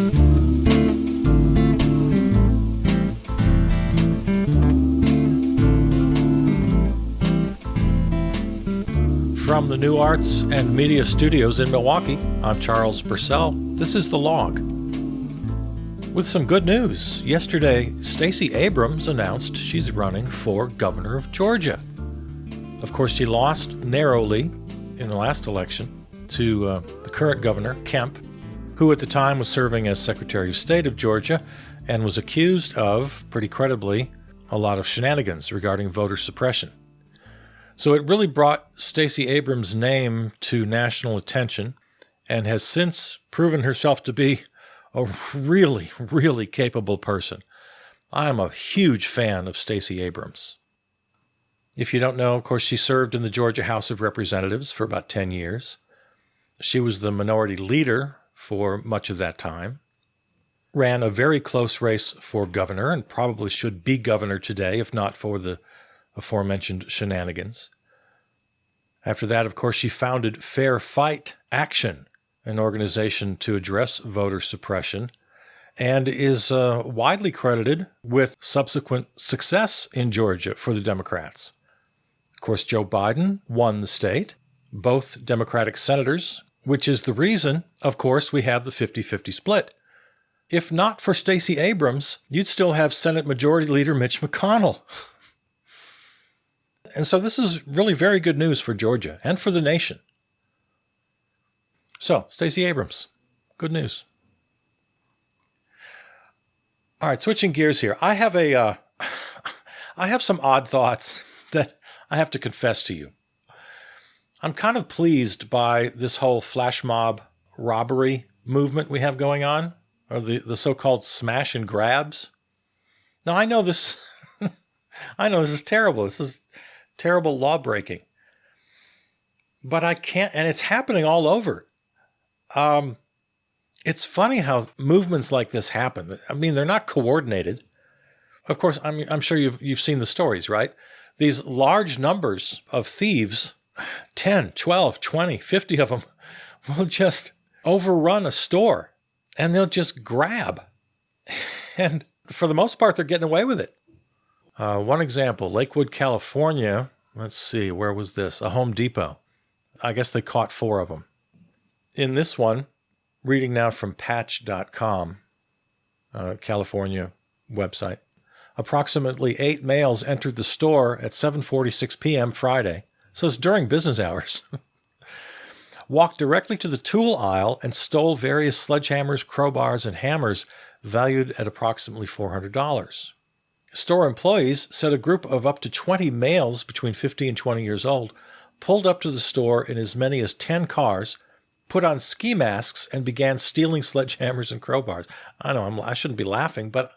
From the New Arts and Media Studios in Milwaukee, I'm Charles Purcell. This is The Log. With some good news, yesterday Stacey Abrams announced she's running for governor of Georgia. Of course, she lost narrowly in the last election to the current governor, Kemp, who at the time was serving as Secretary of State of Georgia and was accused of, pretty credibly, a lot of shenanigans regarding voter suppression. So it really brought Stacey Abrams' name to national attention and has since proven herself to be a really, really capable person. I am a huge fan of Stacey Abrams. If you don't know, of course, she served in the Georgia House of Representatives for about 10 years. She was the minority leader for much of that time. Ran a very close race for governor and probably should be governor today, if not for the aforementioned shenanigans. After that, of course, she founded Fair Fight Action, an organization to address voter suppression, and is widely credited with subsequent success in Georgia for the Democrats. Of course, Joe Biden won the state, both Democratic senators, which is the reason, of course, we have the 50-50 split. If not for Stacey Abrams, you'd still have Senate Majority Leader Mitch McConnell. And so this is really very good news for Georgia and for the nation. So, Stacey Abrams, good news. All right, switching gears here. I have some odd thoughts that I have to confess to you. I'm kind of pleased by this whole flash mob robbery movement we have going on, or the so-called smash and grabs. Now, I know this is terrible. This is terrible law breaking. But I can't, and it's happening all over. It's funny how movements like this happen. I mean, they're not coordinated. Of course, I'm sure you've seen the stories, right? These large numbers of thieves, 10, 12, 20, 50 of them, will just overrun a store and they'll just grab. And for the most part, they're getting away with it. One example, Lakewood, California. Let's see, where was this? A Home Depot. I guess they caught 4 of them. In this one, reading now from patch.com, California website, approximately 8 males entered the store at 7:46 p.m. Friday, so it's during business hours, walked directly to the tool aisle and stole various sledgehammers, crowbars, and hammers valued at approximately $400. Store employees said a group of up to 20 males between 15 and 20 years old pulled up to the store in as many as 10 cars, put on ski masks, and began stealing sledgehammers and crowbars. I know, I shouldn't be laughing, but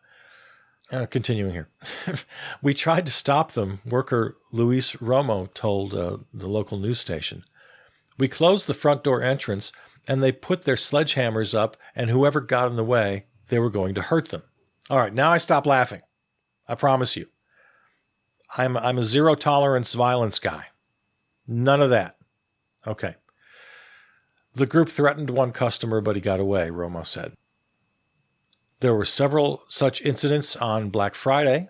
continuing here. We tried to stop them, worker Luis Romo told the local news station. We closed the front door entrance, and they put their sledgehammers up, and whoever got in the way, they were going to hurt them. All right, now I stop laughing. I promise you. I'm a zero-tolerance violence guy. None of that. Okay. The group threatened one customer, but he got away, Romo said. There were several such incidents on Black Friday.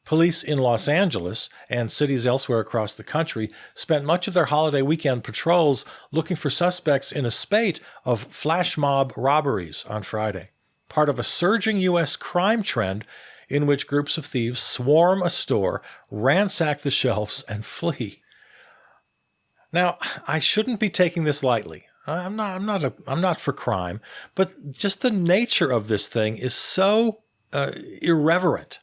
Police in Los Angeles and cities elsewhere across the country spent much of their holiday weekend patrols looking for suspects in a spate of flash mob robberies on Friday, part of a surging U.S. crime trend in which groups of thieves swarm a store, ransack the shelves, and flee. Now, I shouldn't be taking this lightly. I'm not for crime, but just the nature of this thing is so irreverent,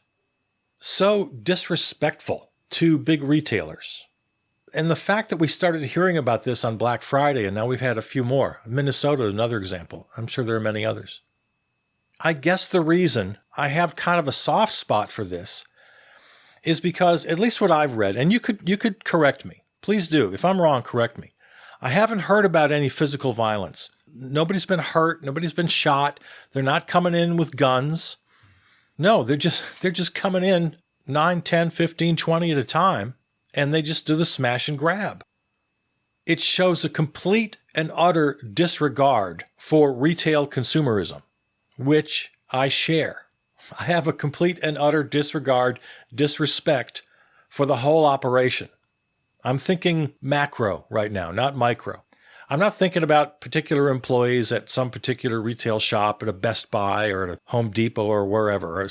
so disrespectful to big retailers. And the fact that we started hearing about this on Black Friday, and now we've had a few more. Minnesota, another example. I'm sure there are many others. I guess the reason I have kind of a soft spot for this is because, at least what I've read, and you could correct me. Please do. If I'm wrong, correct me. I haven't heard about any physical violence. Nobody's been hurt. Nobody's been shot. They're not coming in with guns. No, they're just coming in 9, 10, 15, 20 at a time, and they just do the smash and grab. It shows a complete and utter disregard for retail consumerism, which I share. I have a complete and utter disrespect for the whole operation. I'm thinking macro right now, not micro. I'm not thinking about particular employees at some particular retail shop at a Best Buy or at a Home Depot or wherever, or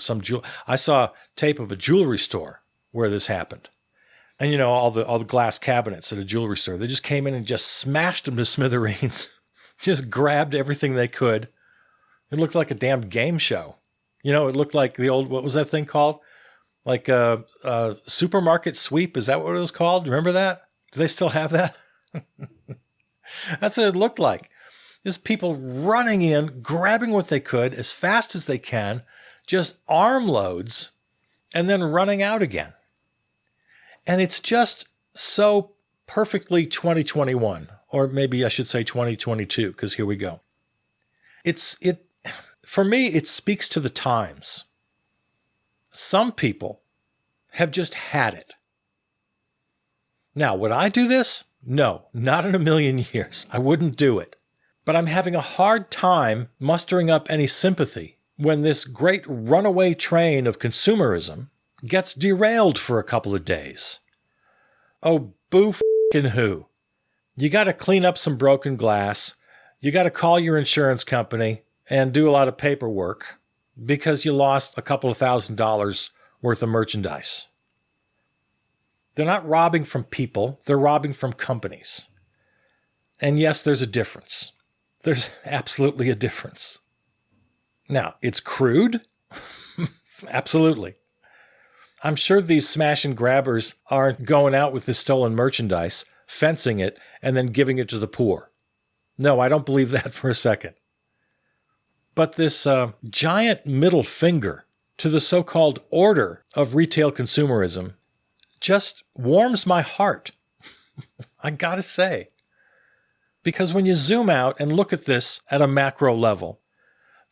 I saw tape of a jewelry store where this happened. And you know, all the glass cabinets at a jewelry store, they just came in and just smashed them to smithereens. Just grabbed everything they could. It looked like a damn game show. You know, it looked like the old, what was that thing called? Like a supermarket sweep. Is that what it was called? Remember that? Do they still have that? That's what it looked like. Just people running in, grabbing what they could as fast as they can, just armloads, and then running out again. And it's just so perfectly 2021, or maybe I should say 2022, because here we go. For me, it speaks to the times. Some people have just had it. Now, would I do this? No, not in a million years. I wouldn't do it. But I'm having a hard time mustering up any sympathy when this great runaway train of consumerism gets derailed for a couple of days. Oh, boo f***ing who? You got to clean up some broken glass. You got to call your insurance company and do a lot of paperwork because you lost a couple of $1,000s worth of merchandise. They're not robbing from people. They're robbing from companies. And yes, there's a difference. There's absolutely a difference. Now, it's crude. Absolutely. I'm sure these smash and grabbers aren't going out with this stolen merchandise, fencing it, and then giving it to the poor. No, I don't believe that for a second. But this giant middle finger to the so-called order of retail consumerism just warms my heart, I gotta say. Because when you zoom out and look at this at a macro level,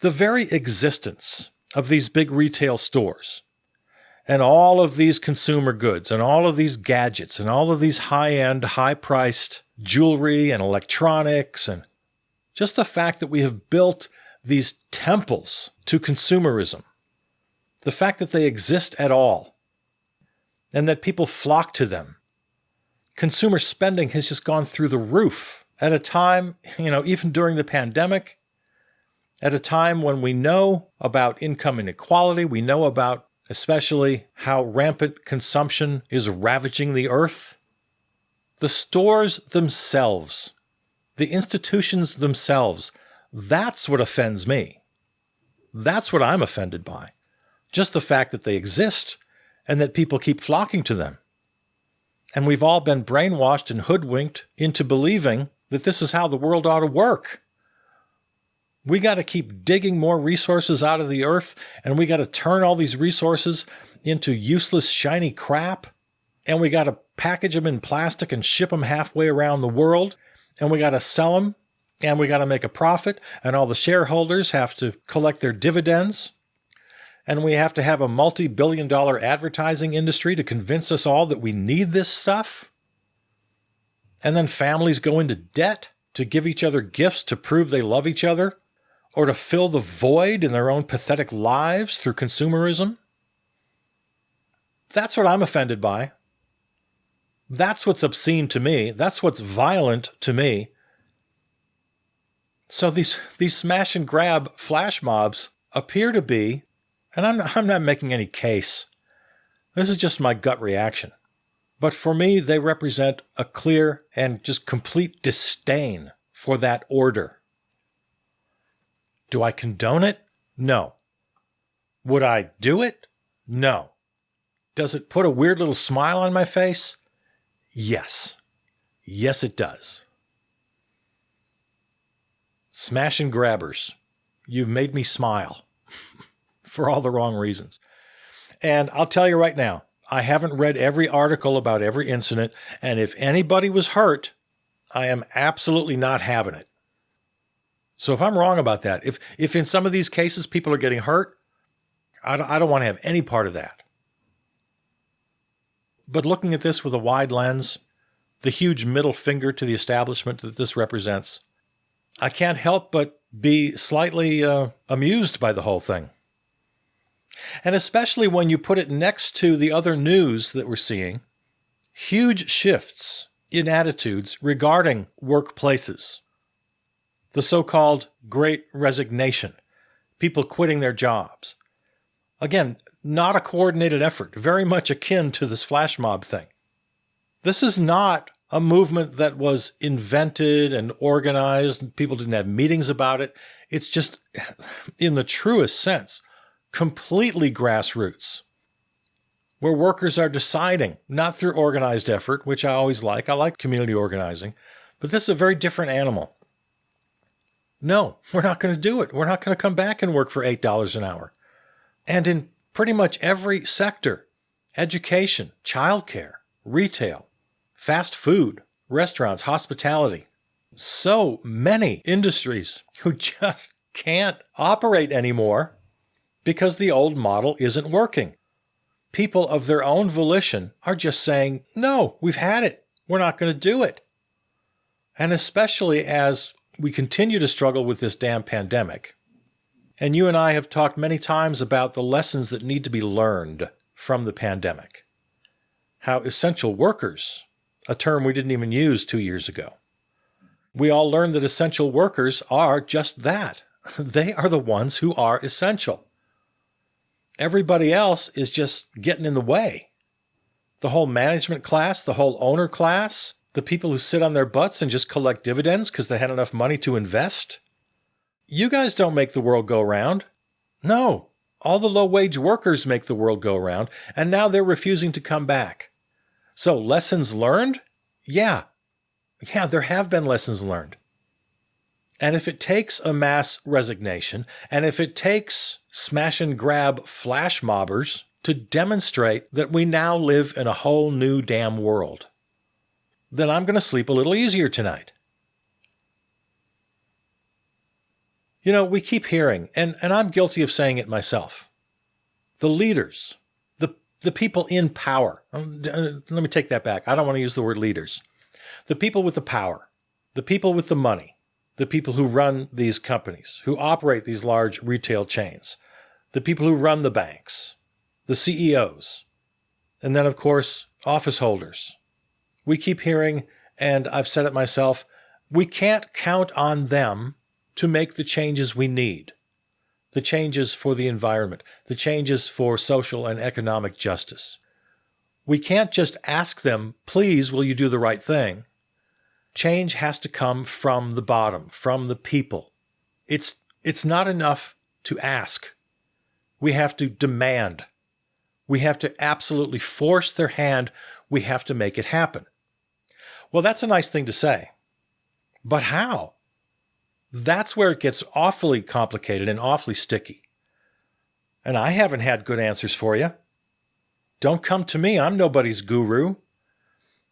the very existence of these big retail stores and all of these consumer goods and all of these gadgets and all of these high-end, high-priced jewelry and electronics, and just the fact that we have built these temples to consumerism, the fact that they exist at all, and that people flock to them. Consumer spending has just gone through the roof at a time, even during the pandemic, at a time when we know about income inequality, we know about especially how rampant consumption is ravaging the earth. The stores themselves, the institutions themselves, that's what offends me. That's what I'm offended by. Just the fact that they exist and that people keep flocking to them. And we've all been brainwashed and hoodwinked into believing that this is how the world ought to work. We got to keep digging more resources out of the earth, and we got to turn all these resources into useless, shiny crap, and we got to package them in plastic and ship them halfway around the world, and we got to sell them, and we got to make a profit, and all the shareholders have to collect their dividends. And we have to have a multi-billion-dollar advertising industry to convince us all that we need this stuff. And then families go into debt to give each other gifts to prove they love each other, or to fill the void in their own pathetic lives through consumerism. That's what I'm offended by. That's what's obscene to me. That's what's violent to me. So these smash and grab flash mobs appear to be, and I'm not making any case. This is just my gut reaction. But for me, they represent a clear and just complete disdain for that order. Do I condone it? No. Would I do it? No. Does it put a weird little smile on my face? Yes. Yes, it does. Smash and grabbers, you've made me smile. For all the wrong reasons. And I'll tell you right now, I haven't read every article about every incident, and if anybody was hurt, I am absolutely not having it. So if I'm wrong about that, if in some of these cases people are getting hurt, I don't want to have any part of that. But looking at this with a wide lens, the huge middle finger to the establishment that this represents, I can't help but be slightly amused by the whole thing. And especially when you put it next to the other news that we're seeing, huge shifts in attitudes regarding workplaces. The so-called Great Resignation, people quitting their jobs. Again, not a coordinated effort, very much akin to this flash mob thing. This is not a movement that was invented and organized. People didn't have meetings about it. It's just, in the truest sense, completely grassroots, where workers are deciding, not through organized effort, which I always like. I like community organizing, but this is a very different animal. No, we're not going to do it. We're not going to come back and work for $8 an hour. And in pretty much every sector, education, childcare, retail, fast food, restaurants, hospitality, so many industries who just can't operate anymore because the old model isn't working. People of their own volition are just saying, no, we've had it. We're not going to do it. And especially as we continue to struggle with this damn pandemic. And you and I have talked many times about the lessons that need to be learned from the pandemic. How essential workers, a term we didn't even use 2 years ago. We all learned that essential workers are just that. They are the ones who are essential. Everybody else is just getting in the way. The whole management class, the whole owner class, the people who sit on their butts and just collect dividends because they had enough money to invest. You guys don't make the world go round. No, all the low-wage workers make the world go round, and now they're refusing to come back. So lessons learned? Yeah, there have been lessons learned. And if it takes a mass resignation, and if it takes smash-and-grab flash mobbers to demonstrate that we now live in a whole new damn world, then I'm going to sleep a little easier tonight. You know, we keep hearing, and I'm guilty of saying it myself, the leaders, the people in power. Let me take that back. I don't want to use the word leaders. The people with the power, the people with the money, the people who run these companies, who operate these large retail chains, the people who run the banks, the CEOs, and then, of course, office holders. We keep hearing, and I've said it myself, we can't count on them to make the changes we need, the changes for the environment, the changes for social and economic justice. We can't just ask them, please, will you do the right thing? Change has to come from the bottom, from the people. It's not enough to ask. We have to demand. We have to absolutely force their hand. We have to make it happen. Well, that's a nice thing to say. But how? That's where it gets awfully complicated and awfully sticky. And I haven't had good answers for you. Don't come to me. I'm nobody's guru.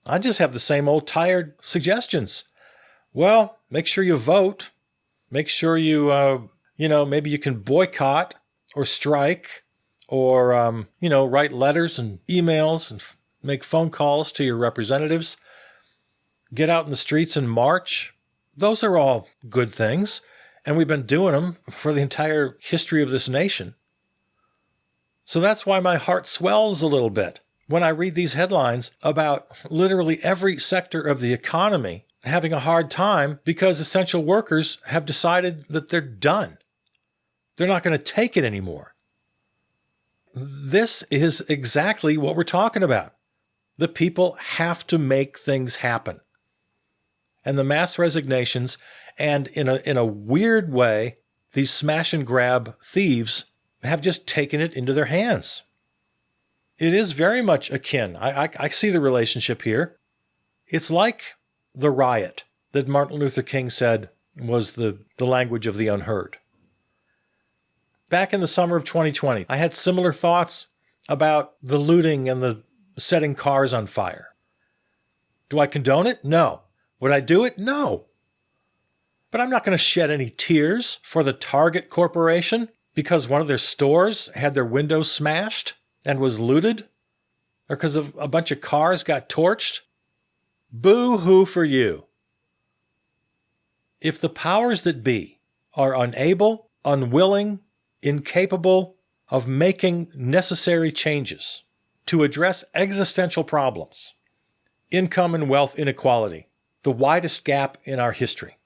I just have the same old tired suggestions. Well, make sure you vote. Make sure you, maybe you can boycott or strike or, write letters and emails and make phone calls to your representatives. Get out in the streets and march. Those are all good things, and we've been doing them for the entire history of this nation. So that's why my heart swells a little bit when I read these headlines about literally every sector of the economy having a hard time because essential workers have decided that they're done. They're not going to take it anymore. This is exactly what we're talking about. The people have to make things happen. And the mass resignations, and in a weird way, these smash and grab thieves have just taken it into their hands. It is very much akin. I see the relationship here. It's like the riot that Martin Luther King said was the language of the unheard. Back in the summer of 2020, I had similar thoughts about the looting and the setting cars on fire. Do I condone it? No. Would I do it? No. But I'm not going to shed any tears for the Target Corporation because one of their stores had their windows smashed and was looted, or because a bunch of cars got torched. Boo-hoo for you. If the powers that be are unable, unwilling, incapable of making necessary changes to address existential problems, income and wealth inequality, the widest gap in our history,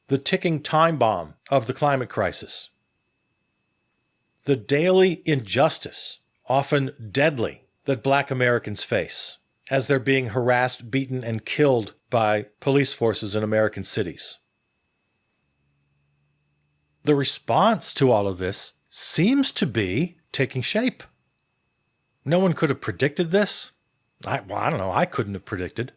the ticking time bomb of the climate crisis, the daily injustice, often deadly, that Black Americans face as they're being harassed, beaten, and killed by police forces in American cities. The response to all of this seems to be taking shape. No one could have predicted this. I don't know. I couldn't have predicted.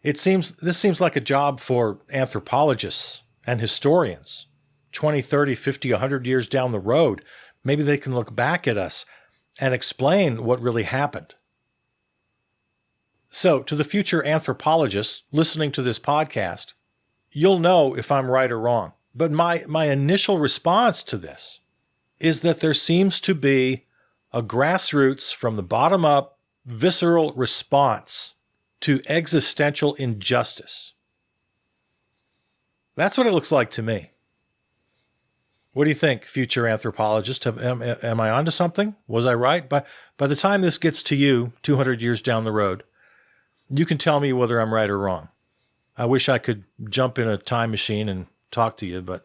This seems like a job for anthropologists and historians. 20, 30, 50, 100 years down the road, maybe they can look back at us and explain what really happened. So, to the future anthropologists listening to this podcast, you'll know if I'm right or wrong. But my initial response to this is that there seems to be a grassroots, from the bottom up, visceral response to existential injustice. That's what it looks like to me. What do you think, future anthropologist? Am I onto something? Was I right? By the time this gets to you, 200 years down the road, you can tell me whether I'm right or wrong. I wish I could jump in a time machine and talk to you, but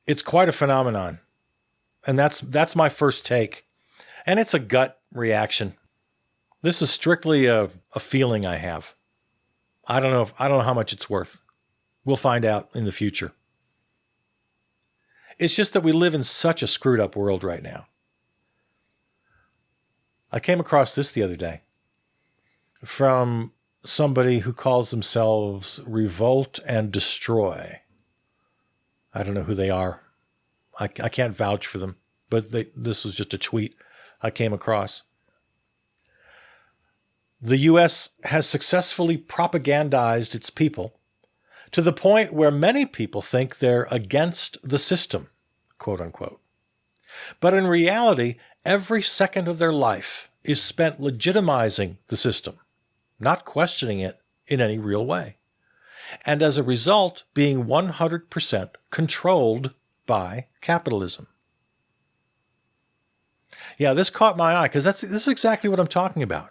it's quite a phenomenon. And that's my first take. And it's a gut reaction. This is strictly a feeling I have. I don't know how much it's worth. We'll find out in the future. It's just that we live in such a screwed up world right now. I came across this the other day from somebody who calls themselves Revolt and Destroy. I don't know who they are. I can't vouch for them, but this was just a tweet I came across. The U.S. has successfully propagandized its people to the point where many people think they're against the system, quote unquote. But in reality, every second of their life is spent legitimizing the system, not questioning it in any real way, and as a result, being 100% controlled by capitalism. Yeah, this caught my eye because this is exactly what I'm talking about.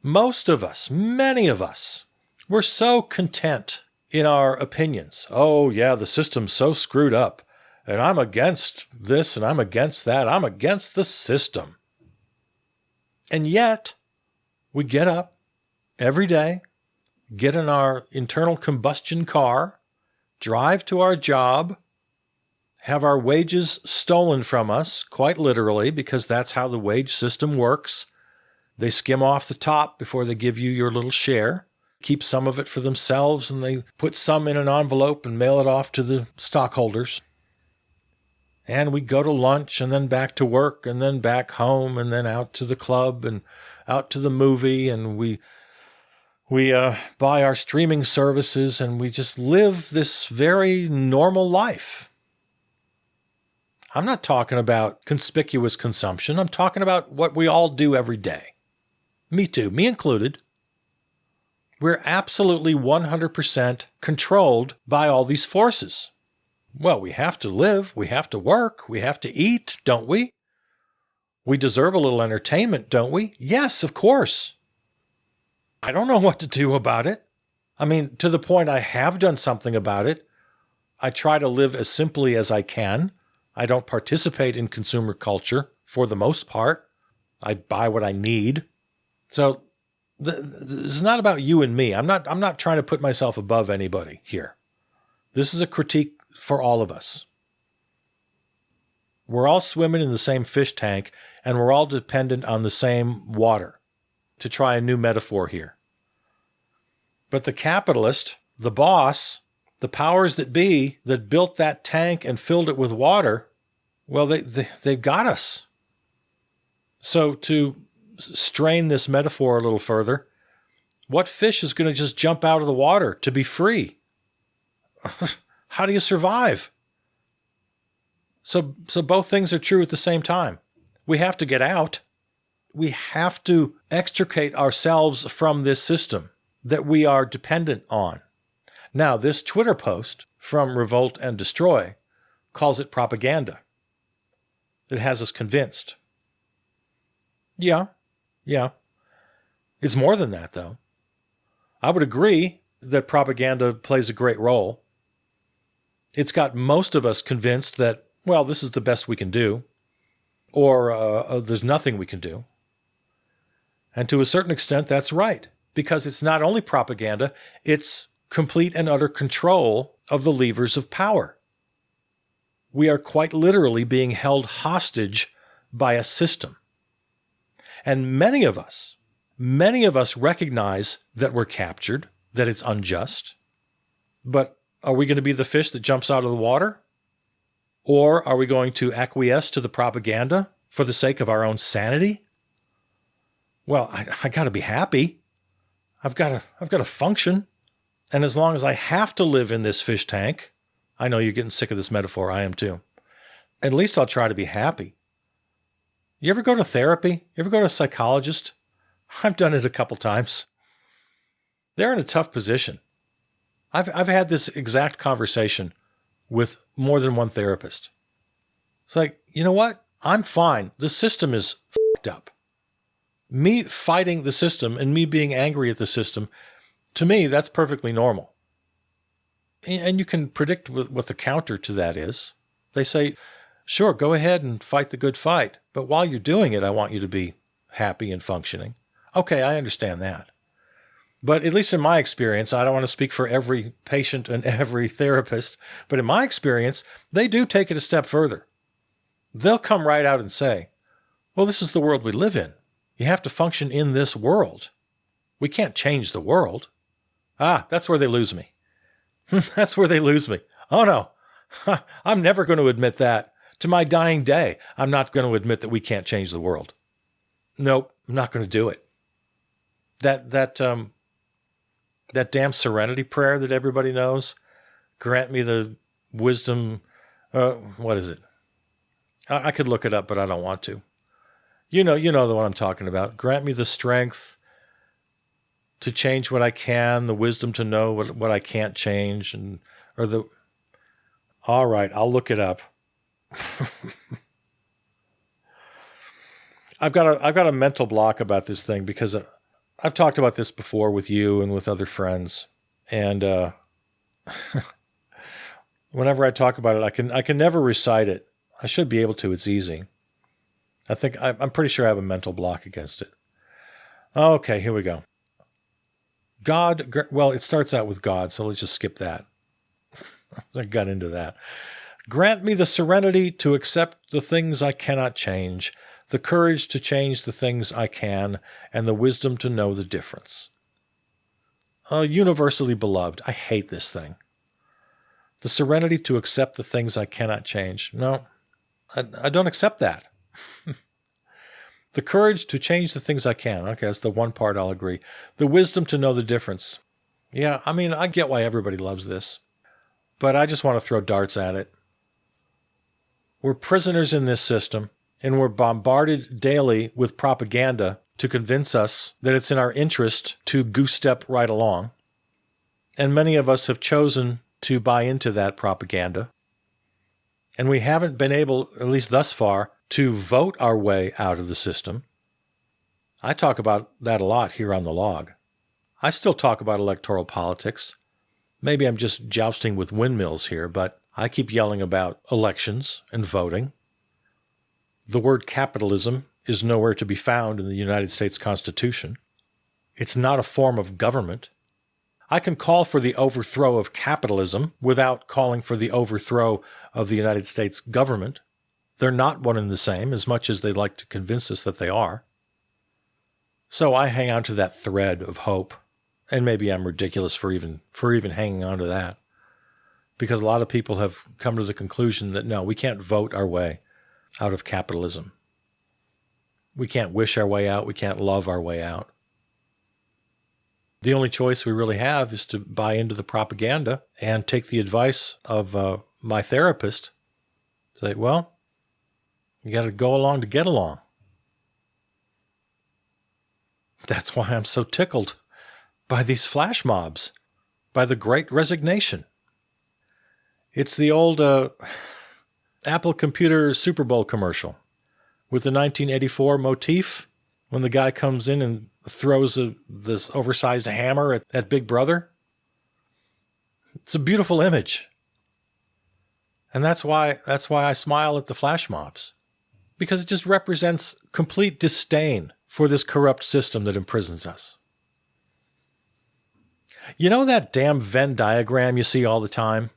Most of us, many of us, we're so content in our opinions. Oh, yeah, the system's so screwed up, and I'm against this and I'm against that. I'm against the system. And yet, we get up every day, get in our internal combustion car, drive to our job, have our wages stolen from us, quite literally, because that's how the wage system works. They skim off the top before they give you your little share, keep some of it for themselves, and they put some in an envelope and mail it off to the stockholders. And we go to lunch and then back to work and then back home and then out to the club and out to the movie, and we buy our streaming services and we just live this very normal life. I'm not talking about conspicuous consumption. I'm talking about what we all do every day. Me too, me included. We're absolutely 100% controlled by all these forces. Well, we have to live, we have to work, we have to eat, don't we? We deserve a little entertainment, don't we? Yes, of course. I don't know what to do about it. I mean, to the point I have done something about it. I try to live as simply as I can. I don't participate in consumer culture for the most part. I buy what I need. So this is not about you and me. I'm not trying to put myself above anybody here. This is a critique for all of us. We're all swimming in the same fish tank, and we're all dependent on the same water, to try a new metaphor here. But the capitalist, the boss, the powers that be that built that tank and filled it with water, well, they've got us. So to strain this metaphor a little further, what fish is going to just jump out of the water to be free? How do you survive? So both things are true at the same time. We have to get out. We have to extricate ourselves from this system that we are dependent on. Now, this Twitter post from Revolt and Destroy calls it propaganda. It has us convinced. Yeah. It's more than that, though. I would agree that propaganda plays a great role. It's got most of us convinced that, well, this is the best we can do, or there's nothing we can do. And to a certain extent, that's right, because it's not only propaganda, it's complete and utter control of the levers of power. We are quite literally being held hostage by a system. And many of us recognize that we're captured, that it's unjust. But are we going to be the fish that jumps out of the water? Or are we going to acquiesce to the propaganda for the sake of our own sanity? Well, I got to be happy. I've got to function. And as long as I have to live in this fish tank, I know you're getting sick of this metaphor. I am too. At least I'll try to be happy. You ever go to therapy? You ever go to a psychologist? I've done it a couple times. They're in a tough position. I've had this exact conversation with more than one therapist. It's like, you know what? I'm fine. The system is fucked up. Me fighting the system and me being angry at the system, to me, that's perfectly normal. And you can predict what the counter to that is. They say, sure, go ahead and fight the good fight. But while you're doing it, I want you to be happy and functioning. Okay, I understand that. But at least in my experience, I don't want to speak for every patient and every therapist, but in my experience, they do take it a step further. They'll come right out and say, well, this is the world we live in. You have to function in this world. We can't change the world. That's where they lose me. That's where they lose me. Oh, no. I'm never going to admit that. To my dying day, I'm not going to admit that we can't change the world. Nope, I'm not going to do it. That damn serenity prayer that everybody knows, grant me the wisdom, what is it? I could look it up, but I don't want to. You know the one I'm talking about. Grant me the strength to change what I can, the wisdom to know what I can't change, all right, I'll look it up. I've got a mental block about this thing because I've talked about this before with you and with other friends, and whenever I talk about it, I can never recite it. I should be able to. It's easy. I'm pretty sure I have a mental block against it. Okay, here we go. God, well, it starts out with God, so let's just skip that. I got into that. Grant me the serenity to accept the things I cannot change, the courage to change the things I can, and the wisdom to know the difference. Universally beloved. I hate this thing. The serenity to accept the things I cannot change. No, I don't accept that. The courage to change the things I can. Okay, that's the one part I'll agree. The wisdom to know the difference. Yeah, I mean, I get why everybody loves this, but I just want to throw darts at it. We're prisoners in this system, and we're bombarded daily with propaganda to convince us that it's in our interest to goose-step right along. And many of us have chosen to buy into that propaganda. And we haven't been able, at least thus far, to vote our way out of the system. I talk about that a lot here on the log. I still talk about electoral politics. Maybe I'm just jousting with windmills here, but I keep yelling about elections and voting. The word capitalism is nowhere to be found in the United States Constitution. It's not a form of government. I can call for the overthrow of capitalism without calling for the overthrow of the United States government. They're not one and the same, as much as they like to convince us that they are. So I hang on to that thread of hope, and maybe I'm ridiculous for even hanging on to that, because a lot of people have come to the conclusion that no, we can't vote our way out of capitalism. We can't wish our way out. We can't love our way out. The only choice we really have is to buy into the propaganda and take the advice of my therapist. Say, well, you got to go along to get along. That's why I'm so tickled by these flash mobs. by the Great Resignation. It's the old Apple Computer Super Bowl commercial with the 1984 motif when the guy comes in and throws this oversized hammer at Big Brother. It's a beautiful image. And that's why I smile at the flash mobs, because it just represents complete disdain for this corrupt system that imprisons us. You know that damn Venn diagram you see all the time?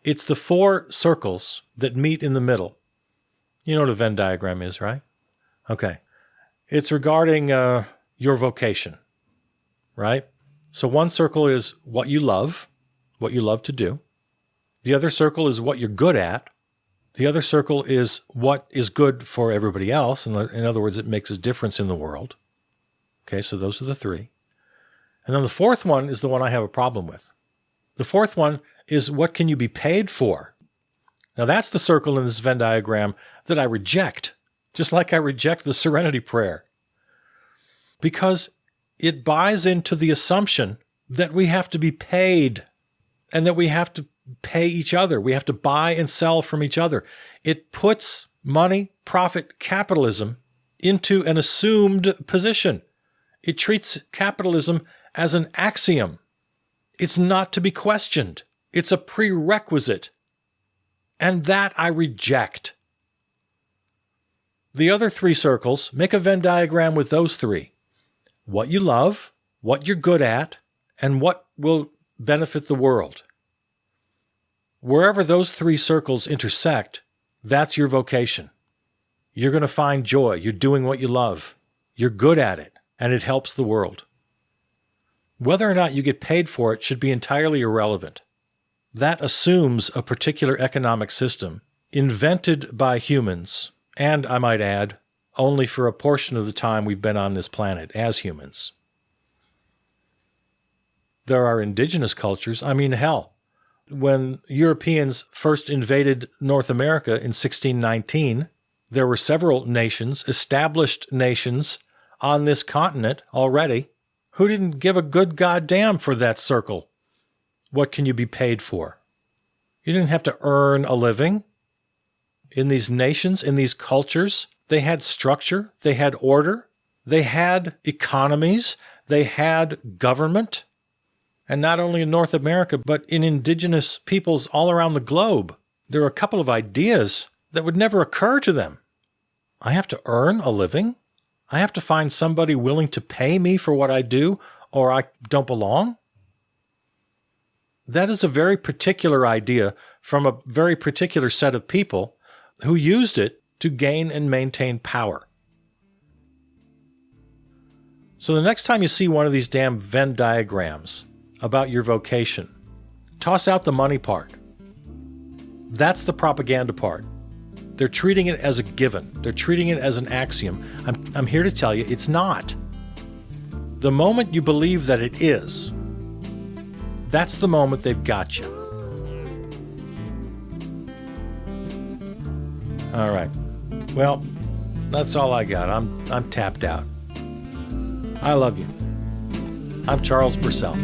It's the 4 circles that meet in the middle. You know what a Venn diagram is, right? Okay. It's regarding your vocation, right? So one circle is what you love to do. The other circle is what you're good at. The other circle is what is good for everybody else. In other words, it makes a difference in the world. Okay, so those are the 3. And then the 4th one is the one I have a problem with. The 4th one is what can you be paid for? Now that's the circle in this Venn diagram that I reject, just like I reject the Serenity Prayer, because it buys into the assumption that we have to be paid and that we have to pay each other. We have to buy and sell from each other. It puts money, profit, capitalism into an assumed position. It treats capitalism as an axiom. It's not to be questioned. It's a prerequisite. And that I reject. The other 3 circles, make a Venn diagram with those 3. What you love, what you're good at, and what will benefit the world. Wherever those 3 circles intersect, that's your vocation. You're going to find joy. You're doing what you love. You're good at it, and it helps the world. Whether or not you get paid for it should be entirely irrelevant. That assumes a particular economic system invented by humans, and I might add, only for a portion of the time we've been on this planet as humans. There are indigenous cultures. I mean, hell, when Europeans first invaded North America in 1619, there were several nations, established nations, on this continent already who didn't give a good goddamn for that circle. What can you be paid for? You didn't have to earn a living. In these nations, in these cultures, they had structure, they had order, they had economies, they had government. And not only in North America, but in indigenous peoples all around the globe. There are a couple of ideas that would never occur to them. I have to earn a living? I have to find somebody willing to pay me for what I do, or I don't belong? That is a very particular idea from a very particular set of people who used it to gain and maintain power. So the next time you see one of these damn Venn diagrams about your vocation, toss out the money part. That's the propaganda part. They're treating it as a given. They're treating it as an axiom. I'm here to tell you it's not. The moment you believe that it is, that's the moment they've got you. All right. Well, that's all I got. I'm tapped out. I love you. I'm Charles Purcell.